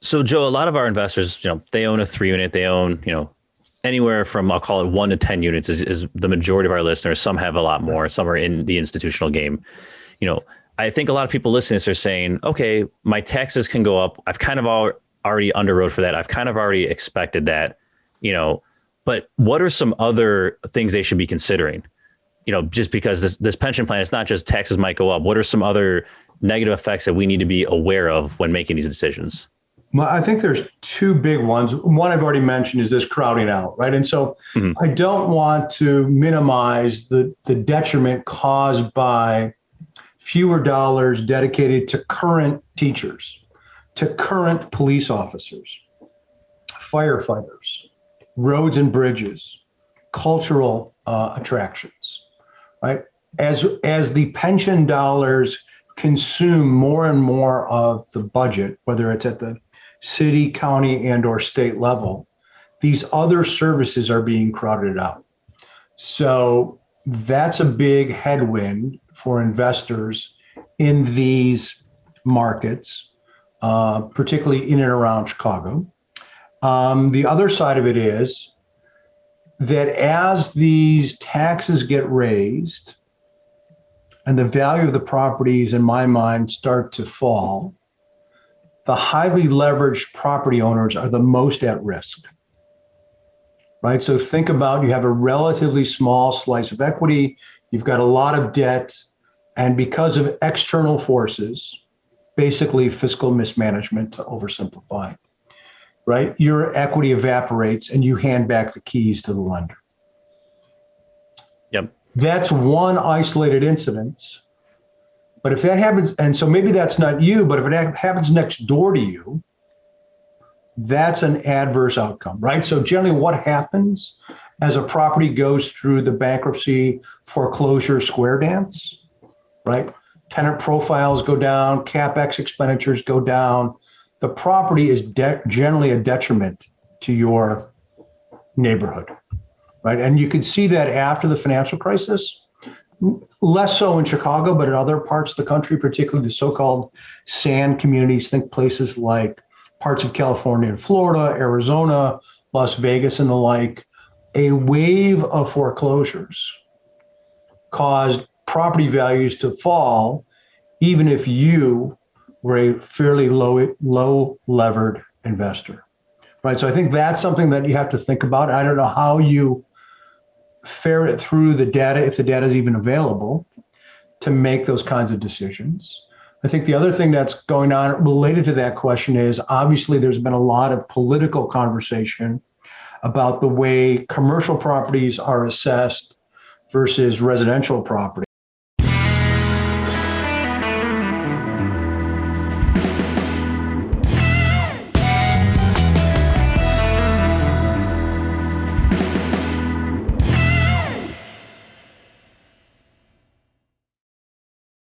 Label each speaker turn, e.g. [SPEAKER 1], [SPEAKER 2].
[SPEAKER 1] So Joe, a lot of our investors, they own a 3 unit, they own, anywhere from, I'll call it 1 to 10 units is the majority of our listeners. Some have a lot more, some are in the institutional game. I think a lot of people listening to this are saying, okay, my taxes can go up. I've kind of already underwrote for that. I've kind of already expected that, but what are some other things they should be considering? Just because this pension plan, it's not just taxes might go up. What are some other negative effects that we need to be aware of when making these decisions?
[SPEAKER 2] Well, I think there's two big ones. One I've already mentioned is this crowding out, right? And so I don't want to minimize the detriment caused by fewer dollars dedicated to current teachers, to current police officers, firefighters, roads and bridges, cultural attractions, right? As the pension dollars consume more and more of the budget, whether it's at the city, county, and or state level, these other services are being crowded out. So that's a big headwind for investors in these markets, particularly in and around Chicago. The other side of it is that as these taxes get raised and the value of the properties, in my mind, start to fall, the highly leveraged property owners are the most at risk, right? So think about, you have a relatively small slice of equity, you've got a lot of debt, and because of external forces, basically fiscal mismanagement to oversimplify, right? Your equity evaporates and you hand back the keys to the lender.
[SPEAKER 1] Yep.
[SPEAKER 2] That's one isolated incident. But if that happens, and so maybe that's not you, but if it happens next door to you, that's an adverse outcome, right? So generally what happens as a property goes through the bankruptcy foreclosure square dance, right? Tenant profiles go down, CapEx expenditures go down. The property is generally a detriment to your neighborhood, right? And you can see that after the financial crisis. Less so in Chicago, but in other parts of the country, particularly the so-called sand communities, think places like parts of California and Florida, Arizona, Las Vegas, and the like, a wave of foreclosures caused property values to fall, even if you were a fairly low levered investor, right? So I think that's something that you have to think about. I don't know how you ferret through the data, if the data is even available, to make those kinds of decisions. I think the other thing that's going on related to that question is, obviously there's been a lot of political conversation about the way commercial properties are assessed versus residential property.